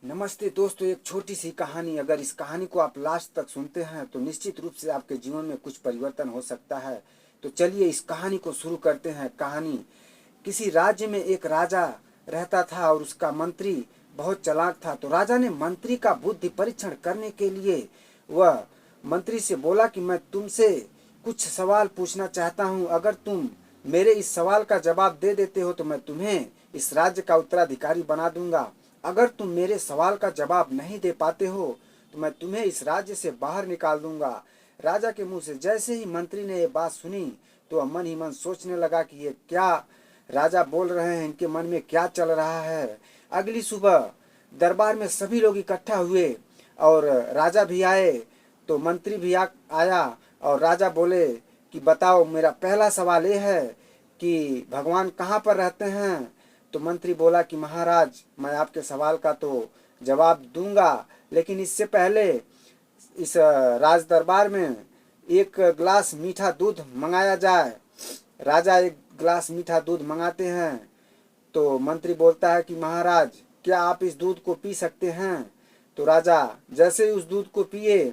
नमस्ते दोस्तों, एक छोटी सी कहानी। अगर इस कहानी को आप लास्ट तक सुनते हैं तो निश्चित रूप से आपके जीवन में कुछ परिवर्तन हो सकता है। तो चलिए इस कहानी को शुरू करते हैं। कहानी, किसी राज्य में एक राजा रहता था और उसका मंत्री बहुत चालाक था। तो राजा ने मंत्री का बुद्धि परीक्षण करने के लिए वह मंत्री से बोला कि मैं तुमसे कुछ सवाल पूछना चाहता हूँ। अगर तुम मेरे इस सवाल का जवाब दे देते हो तो मैं तुम्हें इस राज्य का उत्तराधिकारी बना दूंगा। अगर तुम मेरे सवाल का जवाब नहीं दे पाते हो तो मैं तुम्हें इस राज्य से बाहर निकाल दूंगा। राजा के मुंह से जैसे ही मंत्री ने ये बात सुनी तो वह मन ही मन सोचने लगा कि ये क्या राजा बोल रहे हैं, इनके मन में क्या चल रहा है। अगली सुबह दरबार में सभी लोग इकट्ठा हुए और राजा भी आए। तो मंत्री भी आया और राजा बोले कि बताओ, मेरा पहला सवाल ये है कि भगवान कहाँ पर रहते हैं। तो मंत्री बोला कि महाराज, मैं आपके सवाल का तो जवाब दूंगा, लेकिन इससे पहले इस राज दरबार में एक गिलास मीठा दूध मंगाया जाए। राजा एक गिलास मीठा दूध मंगाते हैं। तो मंत्री बोलता है कि महाराज, क्या आप इस दूध को पी सकते हैं। तो राजा जैसे ही उस दूध को पिए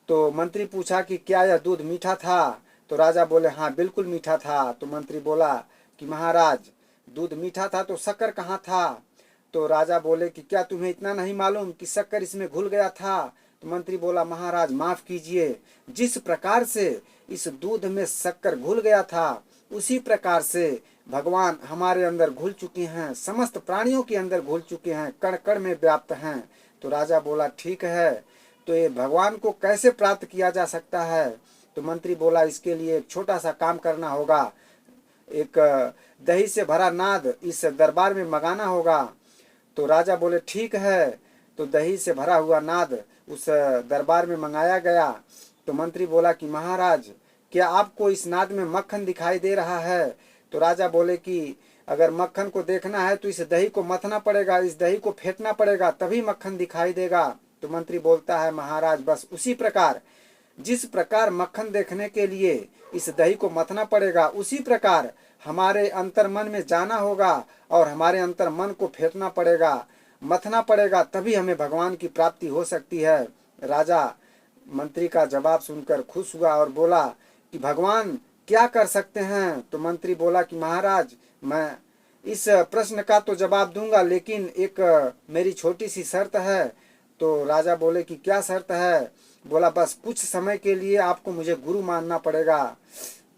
तो मंत्री पूछा कि क्या यह दूध मीठा था। तो राजा बोले हाँ, बिल्कुल मीठा था। तो मंत्री बोला कि महाराज, दूध मीठा था तो शक्कर कहाँ था। तो राजा बोले कि क्या तुम्हें इतना नहीं मालूम कि शक्कर इसमें घुल गया था। तो मंत्री बोला महाराज माफ कीजिए, जिस प्रकार से इस दूध में शक्कर घुल गया था उसी प्रकार से भगवान हमारे अंदर घुल चुके हैं, समस्त प्राणियों के अंदर घुल चुके हैं, कण कण में व्याप्त हैं। तो राजा बोला ठीक है, तो ये भगवान को कैसे प्राप्त किया जा सकता है। तो मंत्री बोला इसके लिए एक छोटा सा काम करना होगा। एक दही से भरा नाद इस दरबार में मंगाना होगा। तो राजा बोले ठीक है। तो दही से भरा हुआ नाद उस दरबार में मंगाया गया। तो मंत्री बोला कि महाराज, क्या आपको इस नाद में मक्खन दिखाई दे रहा है। तो राजा बोले कि अगर मक्खन को देखना है तो इस दही को मथना पड़ेगा, इस दही को फेंटना पड़ेगा, तभी मक्खन दिखाई देगा। तो मंत्री बोलता है महाराज, बस उसी प्रकार, जिस प्रकार मक्खन देखने के लिए इस दही को मथना पड़ेगा, उसी प्रकार हमारे अंतर मन में जाना होगा और हमारे अंतर मन को फेंटना पड़ेगा, मथना पड़ेगा, तभी हमें भगवान की प्राप्ति हो सकती है। राजा मंत्री का जवाब सुनकर खुश हुआ और बोला कि भगवान क्या कर सकते हैं। तो मंत्री बोला कि महाराज, मैं इस प्रश्न का तो जवाब दूंगा, लेकिन एक मेरी छोटी सी शर्त है। तो राजा बोले कि क्या शर्त है। बोला बस कुछ समय के लिए आपको मुझे गुरु मानना पड़ेगा।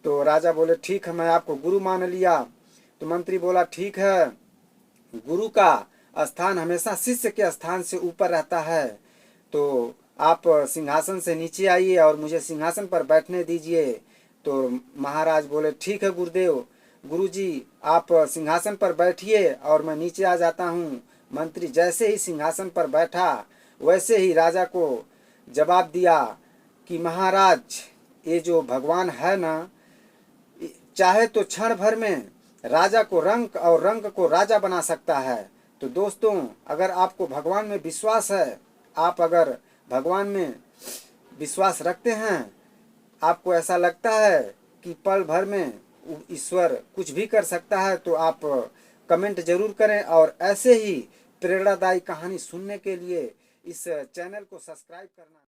तो राजा बोले ठीक है, मैं आपको गुरु मान लिया। तो मंत्री बोला ठीक है, गुरु का स्थान हमेशा शिष्य के स्थान से ऊपर रहता है। तो आप सिंहासन से नीचे आइए और मुझे सिंहासन पर बैठने दीजिए। तो महाराज बोले ठीक है गुरुदेव, गुरुजी आप सिंहासन पर बैठिए और मैं नीचे आ जाता हूँ। मंत्री जैसे ही सिंहासन पर बैठा वैसे ही राजा को जवाब दिया कि महाराज, ये जो भगवान है ना, चाहे तो क्षण भर में राजा को रंक और रंक को राजा बना सकता है। तो दोस्तों, अगर आपको भगवान में विश्वास है, आप अगर भगवान में विश्वास रखते हैं, आपको ऐसा लगता है कि पल भर में ईश्वर कुछ भी कर सकता है, तो आप कमेंट जरूर करें और ऐसे ही प्रेरणादायी कहानी सुनने के लिए इस चैनल को सब्सक्राइब करना।